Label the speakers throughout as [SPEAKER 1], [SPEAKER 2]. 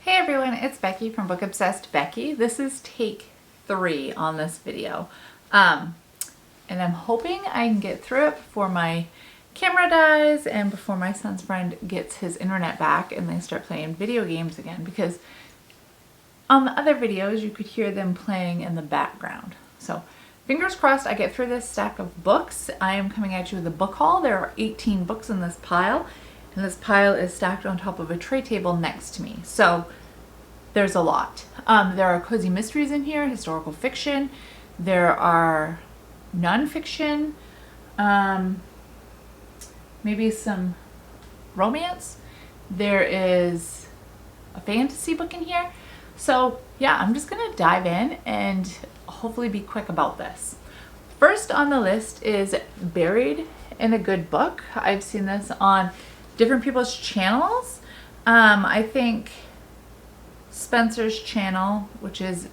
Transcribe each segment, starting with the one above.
[SPEAKER 1] Hey everyone, it's Becky from Book Obsessed Becky. This is take 3 on this video. And I'm hoping I can get through it before my camera dies and before my son's friend gets his internet back and they start playing video games again, because on the other videos you could hear them playing in the background. So fingers crossed I get through this stack of books. I am coming at you with a book haul. There are 18 books in this pile, and this pile is stacked on top of a tray table next to me. So there's a lot. There are cozy mysteries in here, historical fiction. There are nonfiction, maybe some romance. There is a fantasy book in here. So yeah, I'm just gonna dive in and hopefully be quick about this. First on the list is Buried in a Good Book. I've seen this on different people's channels. I think Spencer's channel, which is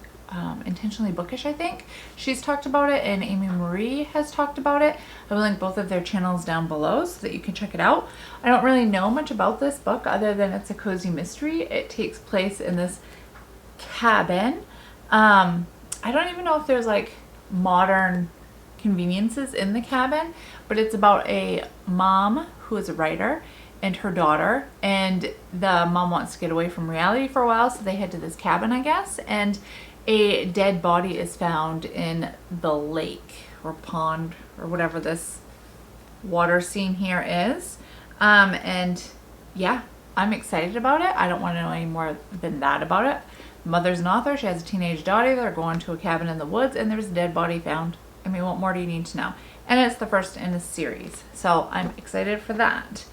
[SPEAKER 1] Intentionally Bookish, I think, she's talked about it, and Amy Marie has talked about it. I will link both of their channels down below so that you can check it out. I don't really know much about this book other than it's a cozy mystery. It takes place in this cabin. I don't even know if there's like modern conveniences in the cabin, but it's about a mom who is a writer and her daughter, and the mom wants to get away from reality for a while, so they head to this cabin, I guess, and a dead body is found in the lake or pond or whatever this water scene here is. And yeah, I'm excited about it. I don't want to know any more than that about it. Mother's an author. She has a teenage daughter. They're going to a cabin in the woods and there's a dead body found. I mean, what more do you need to know? And it's the first in a series, so I'm excited for that.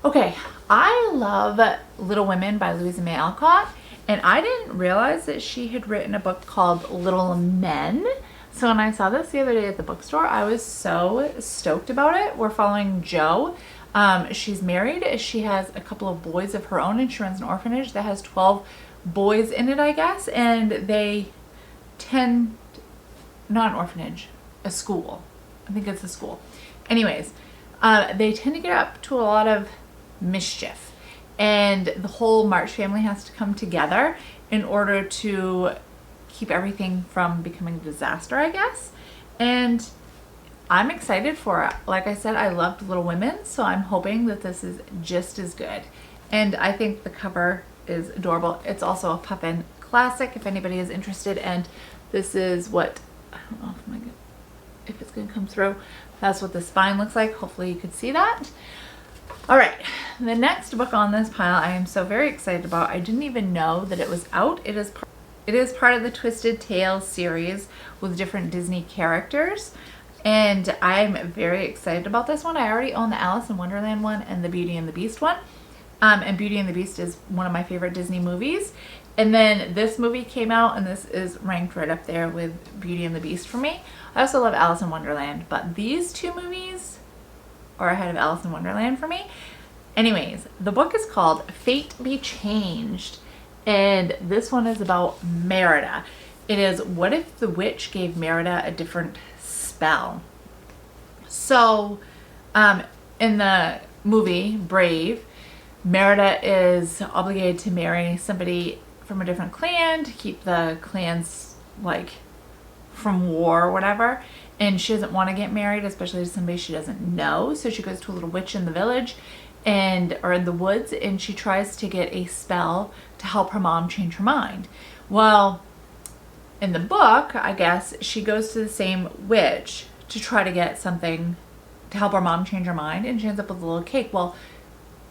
[SPEAKER 1] Okay, I love Little Women by Louisa May Alcott, and I didn't realize that she had written a book called Little Men. So when I saw this the other day at the bookstore, I was so stoked about it. We're following Jo. She's married. She has a couple of boys of her own, and she runs an orphanage that has 12 boys in it, I guess, and they tend, not an orphanage, a school. I think it's a school. Anyways, they tend to get up to a lot of mischief, and the whole March family has to come together in order to keep everything from becoming a disaster, I guess. And I'm excited for it. Like I said, I loved Little Women, so I'm hoping that this is just as good. And I think the cover is adorable. It's also a Puffin classic if anybody is interested, and this is what, I don't know if it's gonna come through. That's what the spine looks like. Hopefully you could see that. All right, the next book on this pile I am so very excited about. I didn't even know that it was out. It is part of the Twisted Tales series with different Disney characters, and I'm very excited about this one. I already own the Alice in Wonderland one and the Beauty and the Beast one, and Beauty and the Beast is one of my favorite Disney movies. And then this movie came out, and this is ranked right up there with Beauty and the Beast for me. I also love Alice in Wonderland, but these two movies are ahead of Alice in Wonderland for me. Anyways, the book is called Fate Be Changed, and this one is about Merida. It is what if the witch gave Merida a different spell. So, in the movie Brave, Merida is obligated to marry somebody from a different clan to keep the clans like from war or whatever, and she doesn't want to get married, especially to somebody she doesn't know. So she goes to a little witch in the village or in the woods, and she tries to get a spell to help her mom change her mind. Well, in the book, I guess she goes to the same witch to try to get something to help her mom change her mind, and she ends up with a little cake. Well,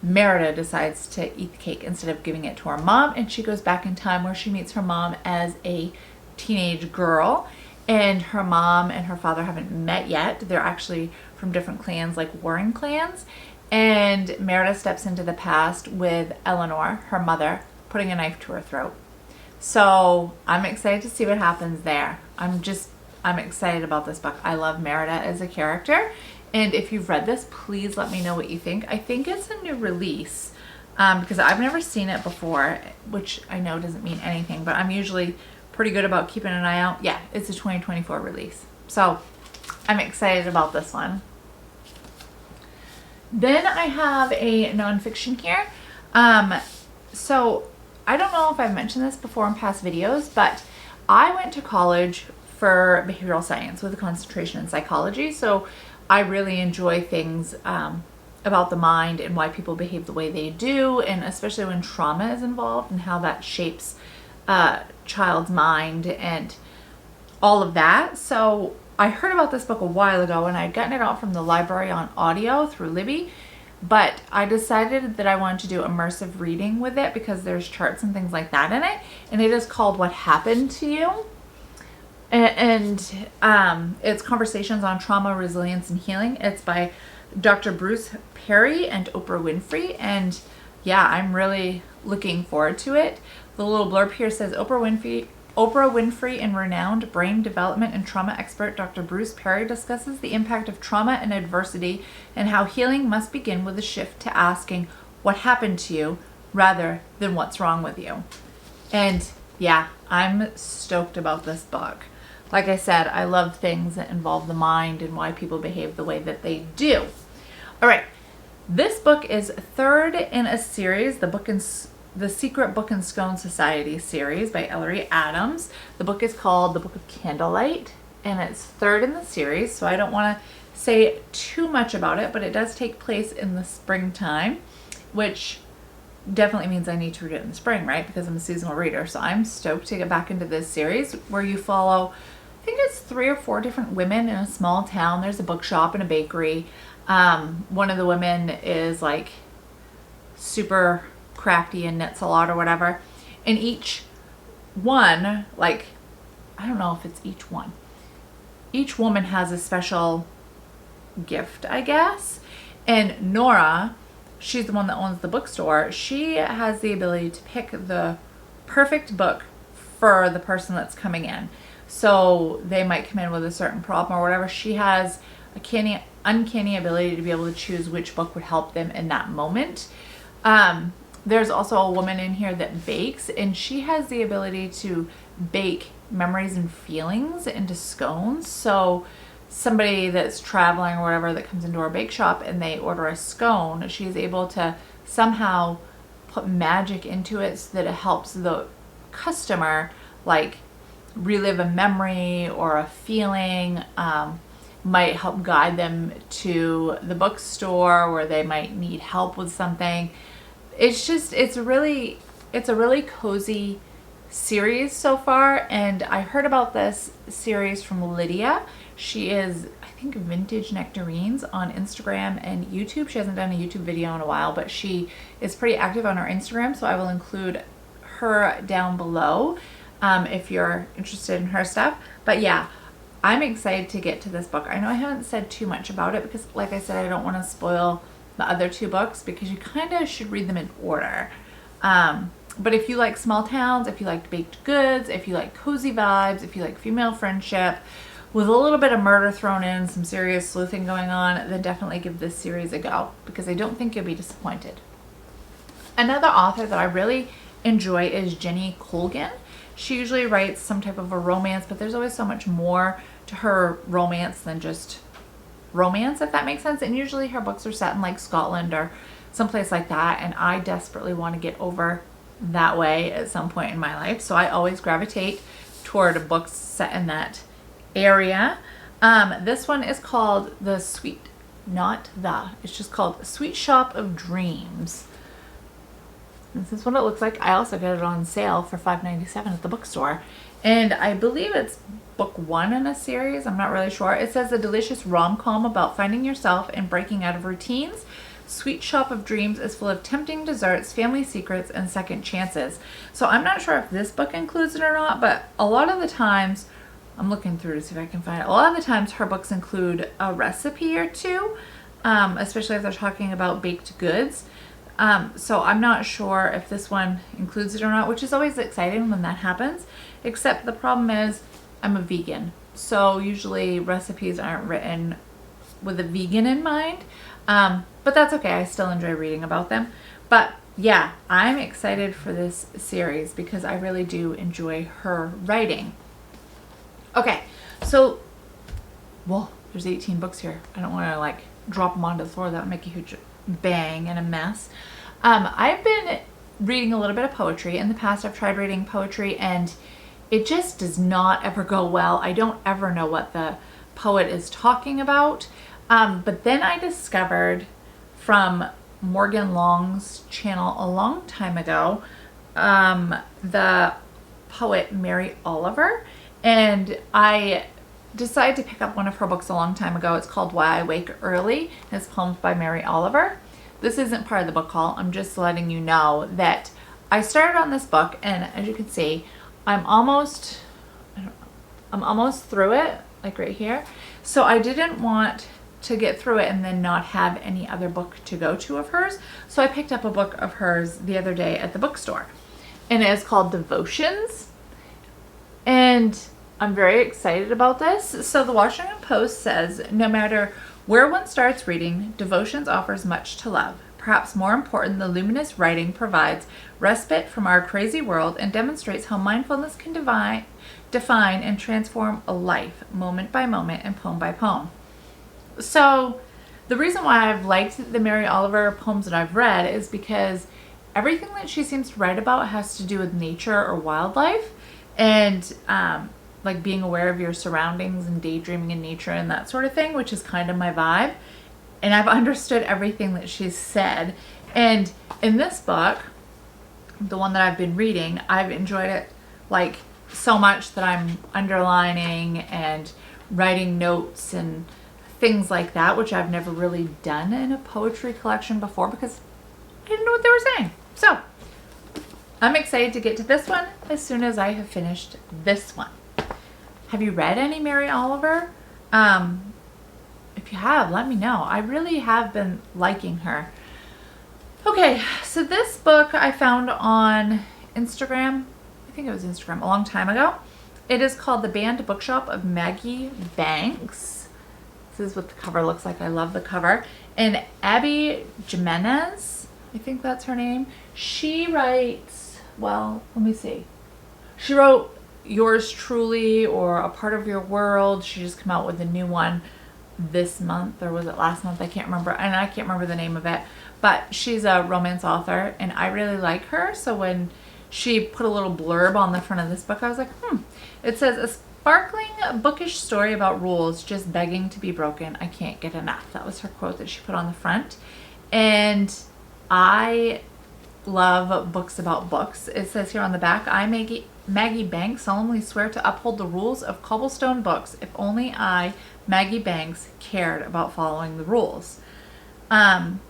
[SPEAKER 1] Merida decides to eat the cake instead of giving it to her mom, and she goes back in time where she meets her mom as a teenage girl, and her mom and her father haven't met yet. They're actually from different clans, like warring clans, and Merida steps into the past with Eleanor, her mother, putting a knife to her throat. So I'm excited to see what happens there. I'm excited about this book. I love Merida as a character. And if you've read this, please let me know what you think. I think it's a new release because I've never seen it before, which I know doesn't mean anything, but I'm usually pretty good about keeping an eye out. Yeah, it's a 2024 release. So I'm excited about this one. Then I have a nonfiction here. So I don't know if I've mentioned this before in past videos, but I went to college for behavioral science with a concentration in psychology. So I really enjoy things about the mind and why people behave the way they do, and especially when trauma is involved and how that shapes a child's mind and all of that. So I heard about this book a while ago, and I'd gotten it out from the library on audio through Libby, but I decided that I wanted to do immersive reading with it because there's charts and things like that in it, and it is called What Happened to You? And it's Conversations on Trauma, Resilience, and Healing. It's by Dr. Bruce Perry and Oprah Winfrey, and yeah, I'm really looking forward to it. The little blurb here says Oprah Winfrey and renowned brain development and trauma expert Dr. Bruce Perry discusses the impact of trauma and adversity and how healing must begin with a shift to asking what happened to you rather than what's wrong with you. And yeah, I'm stoked about this book. Like I said, I love things that involve the mind and why people behave the way that they do. All right, this book is third in a series, the Secret Book and Scone Society series by Ellery Adams. The book is called The Book of Candlelight, and it's third in the series, so I don't want to say too much about it, but it does take place in the springtime, which definitely means I need to read it in the spring, right? Because I'm a seasonal reader. So I'm stoked to get back into this series where you follow, I think it's 3 or 4 different women in a small town. There's a bookshop and a bakery. One of the women is like super crafty and knits a lot or whatever. And each one, like, I don't know if it's each one. Each woman has a special gift, I guess. And Nora, she's the one that owns the bookstore. She has the ability to pick the perfect book for the person that's coming in. So they might come in with a certain problem or whatever. She has a uncanny ability to be able to choose which book would help them in that moment. There's also a woman in here that bakes, and she has the ability to bake memories and feelings into scones. So somebody that's traveling or whatever that comes into our bake shop and they order a scone, she's able to somehow put magic into it so that it helps the customer like relive a memory or a feeling, might help guide them to the bookstore where they might need help with something. It's a really cozy series so far, and I heard about this series from Lydia. She is, I think, Vintage Nectarines on Instagram and YouTube. She hasn't done a YouTube video in a while, but she is pretty active on her Instagram, so I will include her down below if you're interested in her stuff. But yeah, I'm excited to get to this book. I know I haven't said too much about it because, like I said, I don't want to spoil the other 2 books because you kind of should read them in order. But if you like small towns, if you like baked goods, if you like cozy vibes, if you like female friendship with a little bit of murder thrown in, some serious sleuthing going on, then definitely give this series a go because I don't think you'll be disappointed. Another author that I really enjoy is Jennie Colgan. She usually writes some type of a romance, but there's always so much more to her romance than just romance, if that makes sense. And usually her books are set in like Scotland or someplace like that, and I desperately want to get over that way at some point in my life, so I always gravitate toward books set in that area. This one is called it's just called Sweetshop of Dreams. This is what it looks like. I also got it on sale for $5.97 at the bookstore, and I believe it's book 1 in a series. I'm not really sure. It says a delicious rom-com about finding yourself and breaking out of routines. Sweetshop of Dreams is full of tempting desserts, family secrets, and second chances. So I'm not sure if this book includes it or not, but a lot of the times, I'm looking through to see if I can find it. A lot of the times her books include a recipe or 2, especially if they're talking about baked goods. So I'm not sure if this one includes it or not, which is always exciting when that happens, except the problem is I'm a vegan. So usually recipes aren't written with a vegan in mind. But that's okay. I still enjoy reading about them. But yeah, I'm excited for this series because I really do enjoy her writing. Okay, so, well, there's 18 books here. I don't want to like drop them onto the floor. That would make a huge bang and a mess. I've been reading a little bit of poetry. In the past, I've tried reading poetry and it just does not ever go well. I don't ever know what the poet is talking about. But then I discovered from Morgan Long's channel a long time ago, the poet Mary Oliver, and I decided to pick up one of her books a long time ago. It's called Why I Wake Early. It's poems by Mary Oliver. This isn't part of the book haul. I'm just letting you know that I started on this book, and as you can see, I'm almost through it, like right here. So I didn't want to get through it and then not have any other book to go to of hers. So I picked up a book of hers the other day at the bookstore, and it is called Devotions. And I'm very excited about this. So the Washington Post says, no matter where one starts reading, Devotions offers much to love. Perhaps more important, the luminous writing provides respite from our crazy world and demonstrates how mindfulness can define and transform a life, moment by moment and poem by poem. So the reason why I've liked the Mary Oliver poems that I've read is because everything that she seems to write about has to do with nature or wildlife, and like being aware of your surroundings and daydreaming in nature and that sort of thing, which is kind of my vibe. And I've understood everything that she's said. And in this book, the one that I've been reading, I've enjoyed it like so much that I'm underlining and writing notes and things like that, which I've never really done in a poetry collection before because I didn't know what they were saying. So I'm excited to get to this one as soon as I have finished this one. Have you read any Mary Oliver? If you have, let me know. I really have been liking her. Okay, so this book I found on Instagram. I think it was Instagram a long time ago. It is called The Banned Bookshop of Maggie Banks. This is what the cover looks like. I love the cover. And Abby Jimenez, I think that's her name. She writes, well, let me see. She wrote Yours Truly or A Part of Your World. She just came out with a new one this month, or was it last month? I can't remember. And I can't remember the name of it. But she's a romance author, and I really like her. So when she put a little blurb on the front of this book, I was like, It says, a sparkling bookish story about rules just begging to be broken. I can't get enough. That was her quote that she put on the front. And I love books about books. It says here on the back, I, Maggie Banks, solemnly swear to uphold the rules of cobblestone books. If only I, Maggie Banks, cared about following the rules. And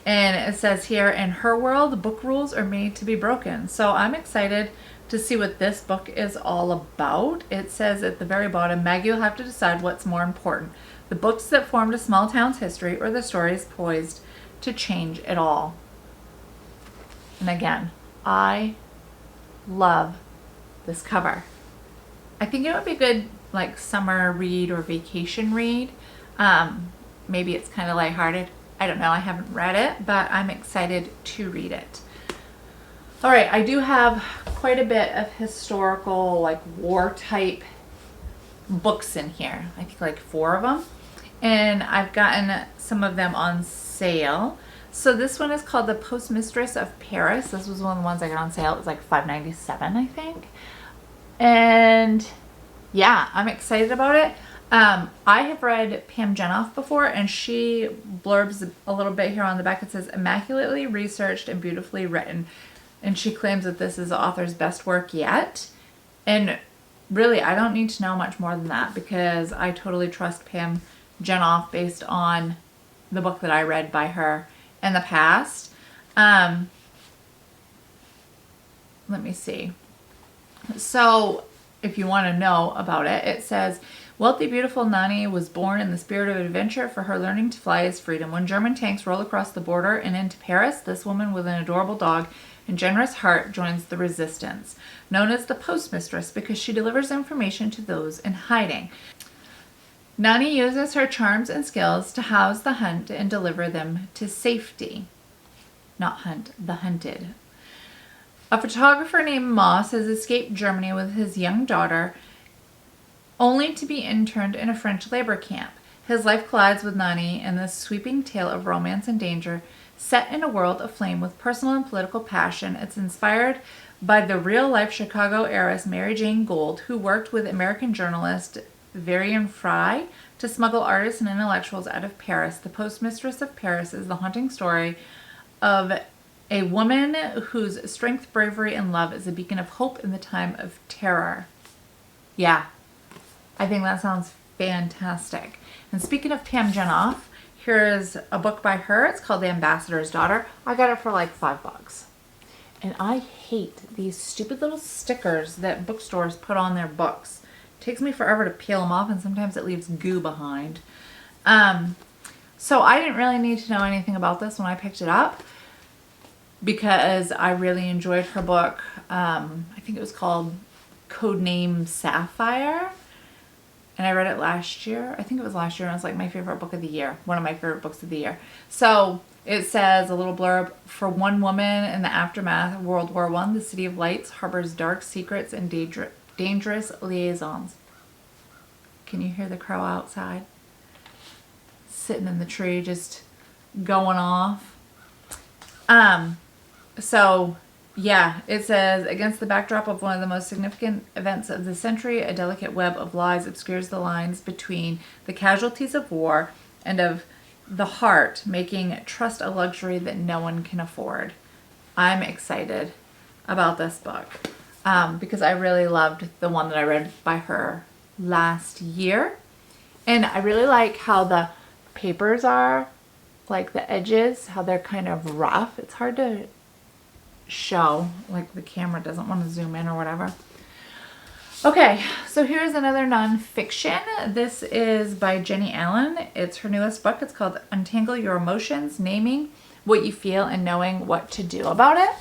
[SPEAKER 1] it says here, in her world, book rules are made to be broken. So I'm excited to see what this book is all about. It says at the very bottom, Maggie will have to decide what's more important, the books that formed a small town's history or the stories poised to change it all. And again, I love this cover. I think it would be a good like summer read or vacation read. Maybe it's kind of lighthearted. I don't know. I haven't read it, but I'm excited to read it. All right, I do have quite a bit of historical, like war type books in here. I think like 4 of them. And I've gotten some of them on sale. So this one is called The Postmistress of Paris. This was one of the ones I got on sale. It was like $5.97, I think. And yeah, I'm excited about it. I have read Pam Jenoff before, and she blurbs a little bit here on the back. It says, immaculately researched and beautifully written. And she claims that this is the author's best work yet. And really, I don't need to know much more than that because I totally trust Pam Jenoff based on the book that I read by her in the past. Let me see. So if you want to know about it, it says, wealthy, beautiful Nani was born in the spirit of adventure, for her learning to fly is freedom. When German tanks roll across the border and into Paris, this woman with an adorable dog and generous heart joins the resistance, known as the Postmistress because she delivers information to those in hiding. Nani uses her charms and skills to house the hunt and deliver them to safety. Not hunt, the hunted. A photographer named Moss has escaped Germany with his young daughter, only to be interned in a French labor camp. His life collides with Nani in this sweeping tale of romance and danger, Set in a world aflame with personal and political passion, it's inspired by the real-life Chicago heiress Mary Jane Gould, who worked with American journalist Winfrey to smuggle artists and intellectuals out of Paris. The Postmistress of Paris is the haunting story of a woman whose strength, bravery, and love is a beacon of hope in the time of terror. Yeah, I think that sounds fantastic. And speaking of Jenoff, here's a book by her. It's called The Ambassador's Daughter. I got it for like $5. And I hate these stupid little stickers that bookstores put on their books. It takes me forever to peel them off, and sometimes it leaves goo behind. So I didn't really need to know anything about this when I picked it up, because I really enjoyed her book. I think it was called Codename Sapphire. And I read it last year. I think it was last year, and it was like my favorite book of the year. One of my favorite books of the year. So it says a little blurb: for one woman in the aftermath of World War I, the City of Lights harbors dark secrets and dangerous liaisons. Can you hear the crow outside? Sitting in the tree, just going off. So yeah, it says, against the backdrop of one of the most significant events of the century, a delicate web of lies obscures the lines between the casualties of war and of the heart, making trust a luxury that no one can afford. I'm excited about this book because I really loved the one that I read by her last year. And I really like how the papers are, like the edges, how they're kind of rough. It's hard to show, like the camera doesn't want to zoom in or whatever. Okay, so here's another nonfiction. This is by Jennie Allen. It's her newest book. It's called Untangle Your Emotions, Naming What You Feel and Knowing What to Do About It.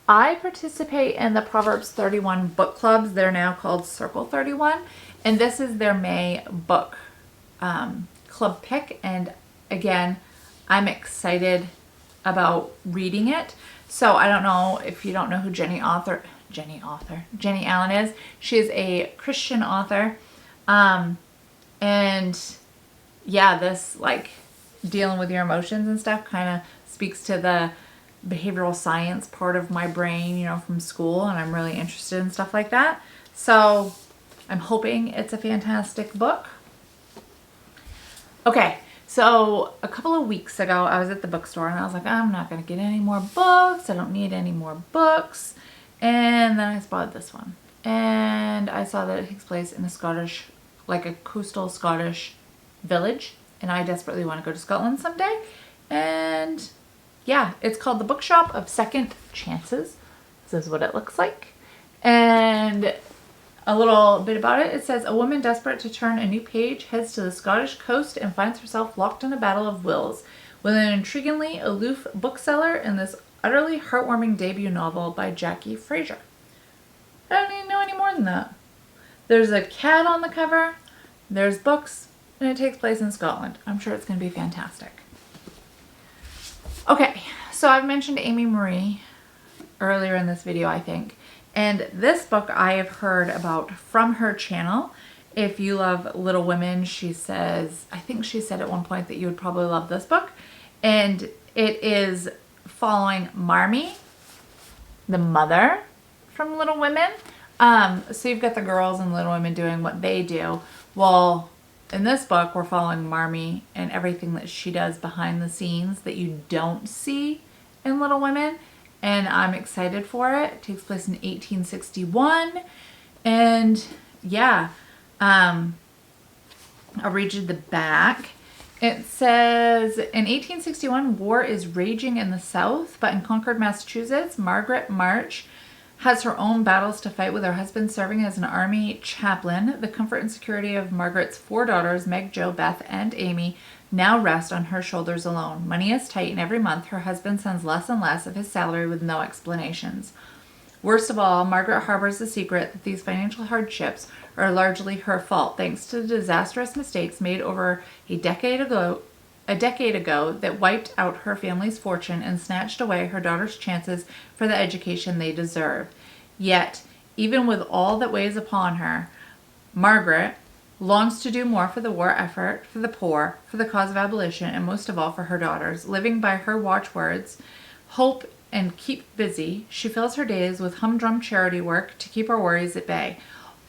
[SPEAKER 1] I participate in the Proverbs 31 book clubs. They're now called Circle 31, and this is their May book club pick. And again, I'm excited about reading it. So I don't know if you don't know who Jennie Allen is. She is a Christian author. And yeah, this like dealing with your emotions and stuff kind of speaks to the behavioral science part of my brain, you know, from school. And I'm really interested in stuff like that. So I'm hoping it's a fantastic book. Okay. So a couple of weeks ago, I was at the bookstore and I was like, I'm not going to get any more books. I don't need any more books. And then I spotted this one. And I saw that it takes place in a Scottish, like a coastal Scottish village. And I desperately want to go to Scotland someday. And yeah, it's called The Bookshop of Second Chances. This is what it looks like. And a little bit about it. It says, a woman desperate to turn a new page heads to the Scottish coast and finds herself locked in a battle of wills with an intriguingly aloof bookseller in this utterly heartwarming debut novel by Jackie Fraser. I don't need to know any more than that. There's a cat on the cover, there's books, and it takes place in Scotland. I'm sure it's going to be fantastic. Okay, so I've mentioned Amy Marie earlier in this video, I think. And this book I have heard about from her channel. If you love Little Women, she says, I think she said at one point that you would probably love this book. And it is following Marmee, the mother from Little Women. So you've got the girls in Little Women doing what they do. Well, in this book, we're following Marmee and everything that she does behind the scenes that you don't see in Little Women. And I'm excited for it. It takes place in 1861. And yeah, I'll read you the back. It says, in 1861, war is raging in the South, but in Concord, Massachusetts, Margaret March has her own battles to fight with her husband serving as an army chaplain. The comfort and security of Margaret's 4 daughters, Meg, Jo, Beth, and Amy, now rest on her shoulders alone. Money is tight, and every month her husband sends less and less of his salary with no explanations. Worst of all, Margaret harbors the secret that these financial hardships are largely her fault, thanks to the disastrous mistakes made over a decade ago that wiped out her family's fortune and snatched away her daughters' chances for the education they deserve. Yet, even with all that weighs upon her, Margaret, longs to do more for the war effort, for the poor, for the cause of abolition, and most of all for her daughters. Living by her watchwords, hope and keep busy, she fills her days with humdrum charity work to keep her worries at bay.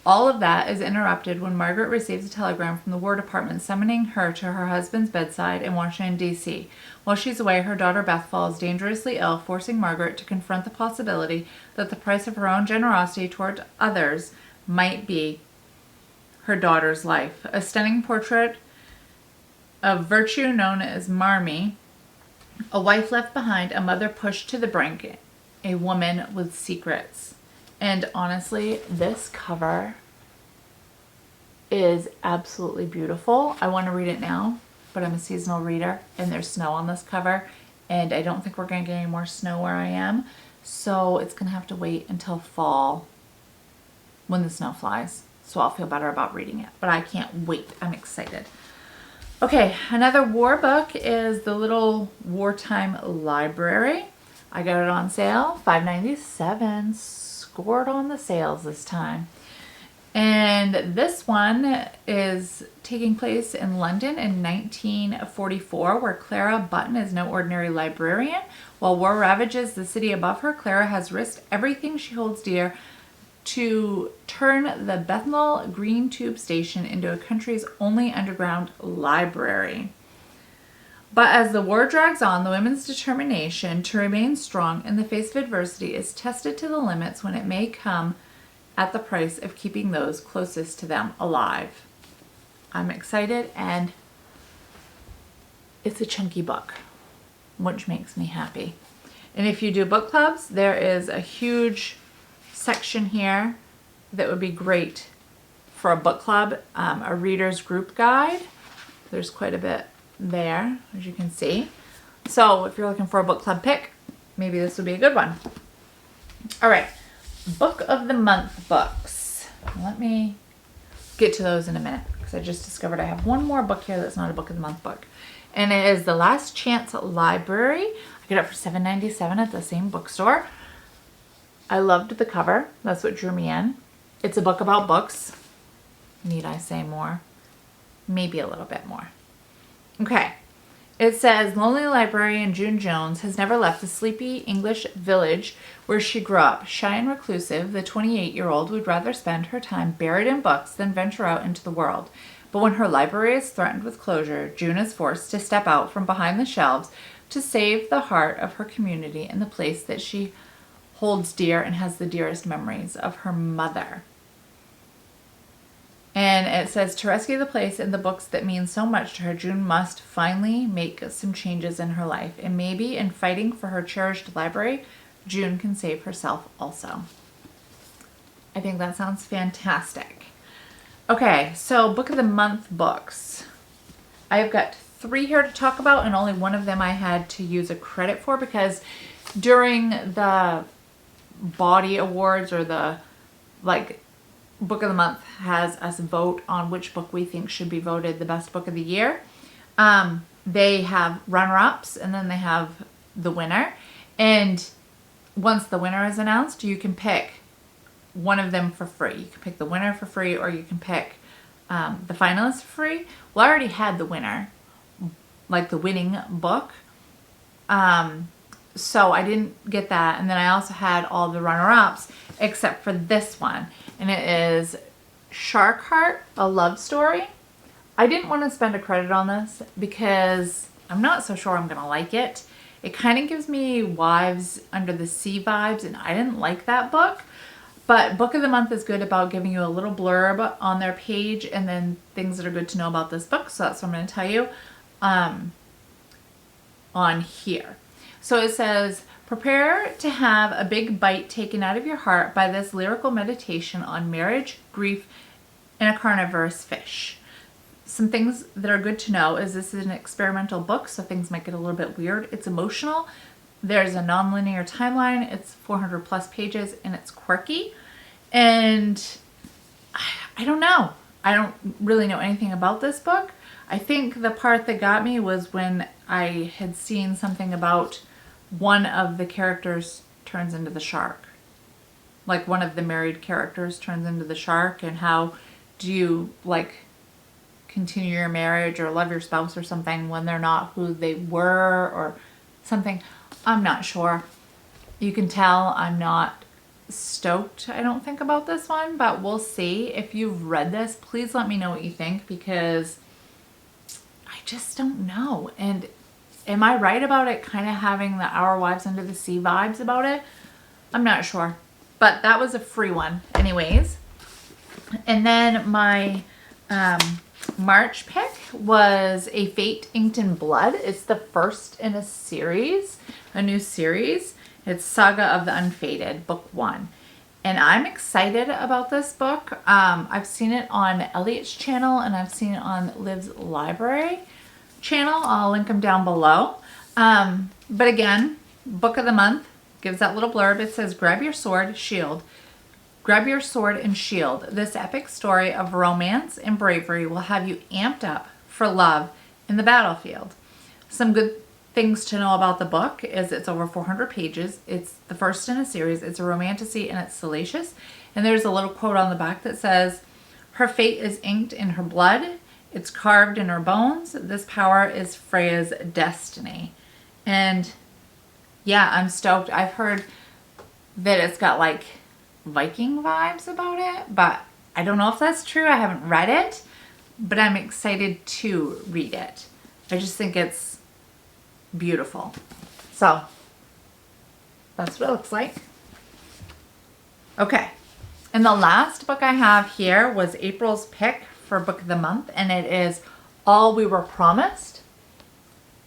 [SPEAKER 1] All of that is interrupted when Margaret receives a telegram from the War Department summoning her to her husband's bedside in Washington, D.C. While she's away, her daughter Beth falls dangerously ill, forcing Margaret to confront the possibility that the price of her own generosity toward others might be her daughter's life. A stunning portrait of virtue known as Marmee, a wife left behind, a mother pushed to the brink, a woman with secrets. And honestly, this cover is absolutely beautiful. I want to read it now, but I'm a seasonal reader and there's snow on this cover and I don't think we're going to get any more snow where I am. So it's going to have to wait until fall when the snow flies. So I'll feel better about reading it, but I can't wait. I'm excited. Okay, another war book is The Little Wartime Library. I got it on sale, $5.97. Scored on the sales this time. And this one is taking place in London in 1944, where Clara Button is no ordinary librarian. While war ravages the city above her, Clara has risked everything she holds dear to turn the Bethnal Green Tube Station into a country's only underground library. But as the war drags on, the women's determination to remain strong in the face of adversity is tested to the limits when it may come at the price of keeping those closest to them alive. I'm excited, and it's a chunky book, which makes me happy. And if you do book clubs, there is a huge section here that would be great for a book club, a reader's group guide. There's quite a bit there, as you can see. So if you're looking for a book club pick, maybe this would be a good one. All right, book of the month books. Let me get to those in a minute because I just discovered I have one more book here that's not a book of the month book, and it is The Last Chance Library. I got it for $7.97 at the same bookstore. I loved the cover. That's what drew me in. It's a book about books. Need I say more? Maybe a little bit more. Okay, it says lonely librarian June Jones has never left the sleepy English village where she grew up. Shy and reclusive, the 28-year-old would rather spend her time buried in books than venture out into the world. But when her library is threatened with closure, June is forced to step out from behind the shelves to save the heart of her community and the place that she holds dear and has the dearest memories of, her mother. And it says, to rescue the place and the books that mean so much to her, June must finally make some changes in her life. And maybe in fighting for her cherished library, June can save herself also. I think that sounds fantastic. Okay, so book of the month books. I've got 3 here to talk about, and only one of them I had to use a credit for because during the body awards, or the book of the month has us vote on which book we think should be voted the best book of the year. They have runner-ups and then they have the winner, and once the winner is announced, you can pick one of them for free. You can pick the winner for free, or you can pick the finalist for free. Well, I already had the winner, like the winning book, so I didn't get that. And then I also had all the runner-ups except for this one, and it is Shark Heart, A Love Story. I didn't want to spend a credit on this because I'm not so sure I'm gonna like it. It kind of gives me Wives Under the Sea vibes, and I didn't like that book. But Book of the Month is good about giving you a little blurb on their page and then things that are good to know about this book. So that's what I'm going to tell you on here. So it says, prepare to have a big bite taken out of your heart by this lyrical meditation on marriage, grief, and a carnivorous fish. Some things that are good to know is this is an experimental book, so things might get a little bit weird. It's emotional. There's a non-linear timeline. It's 400 plus pages, and it's quirky. And I don't know. I don't really know anything about this book. I think the part that got me was when I had seen something about one of the characters turns into the shark. Like one of the married characters turns into the shark, and how do you continue your marriage or love your spouse or something when they're not who they were or something. I'm not sure. You can tell I'm not stoked, I don't think, about this one, but we'll see. If you've read this, please let me know what you think, because I just don't know. And am I right about it kind of having the Our Wives Under the Sea vibes about it? I'm not sure. But that was a free one anyways. And then my March pick was A Fate Inked in Blood. It's the first in a series, a new series. It's Saga of the Unfated, book 1. And I'm excited about this book. I've seen it on Elliot's channel and I've seen it on Liv's Library channel. I'll link them down below. But again, book of the month gives that little blurb. It says, grab your sword, shield. Grab your sword and shield. This epic story of romance and bravery will have you amped up for love in the battlefield. Some good things to know about the book is it's over 400 pages. It's the first in a series. It's a romantasy and it's salacious. And there's a little quote on the back that says, her fate is inked in her blood. It's carved in her bones. This power is Freya's destiny. And yeah, I'm stoked. I've heard that it's got like Viking vibes about it, but I don't know if that's true. I haven't read it, but I'm excited to read it. I just think it's beautiful. So that's what it looks like. Okay. And the last book I have here was April's pick for book of the month, and it is All We Were Promised.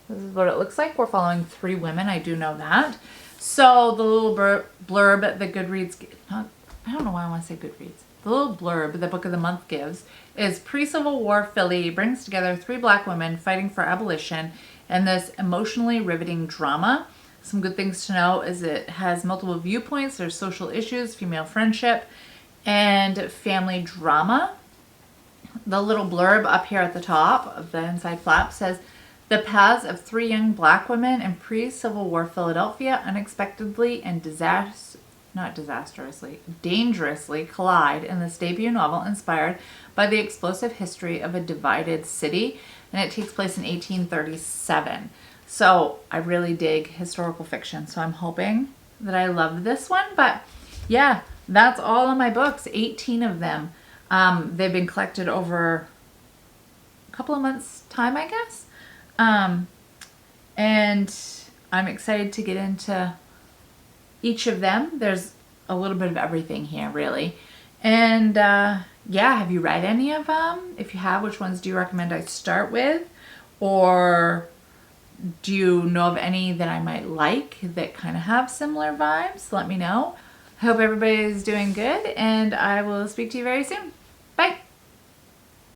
[SPEAKER 1] This is what it looks like. We're following 3 women. I do know that. So the little blurb that Goodreads, I don't know why I want to say Goodreads. The little blurb the book of the month gives is pre-Civil War Philly brings together 3 black women fighting for abolition in this emotionally riveting drama. Some good things to know is it has multiple viewpoints. There's social issues, female friendship, and family drama. The little blurb up here at the top of the inside flap says, the paths of 3 young black women in pre-Civil War Philadelphia unexpectedly and dangerously collide in this debut novel inspired by the explosive history of a divided city. And it takes place in 1837. So I really dig historical fiction. So I'm hoping that I love this one. But yeah, that's all of my books, 18 of them. They've been collected over a couple of months' time, I guess. And I'm excited to get into each of them. There's a little bit of everything here, really. And yeah, have you read any of them? If you have, which ones do you recommend I start with? Or do you know of any that I might like that kind of have similar vibes? Let me know. I hope everybody's doing good, and I will speak to you very soon. Bye.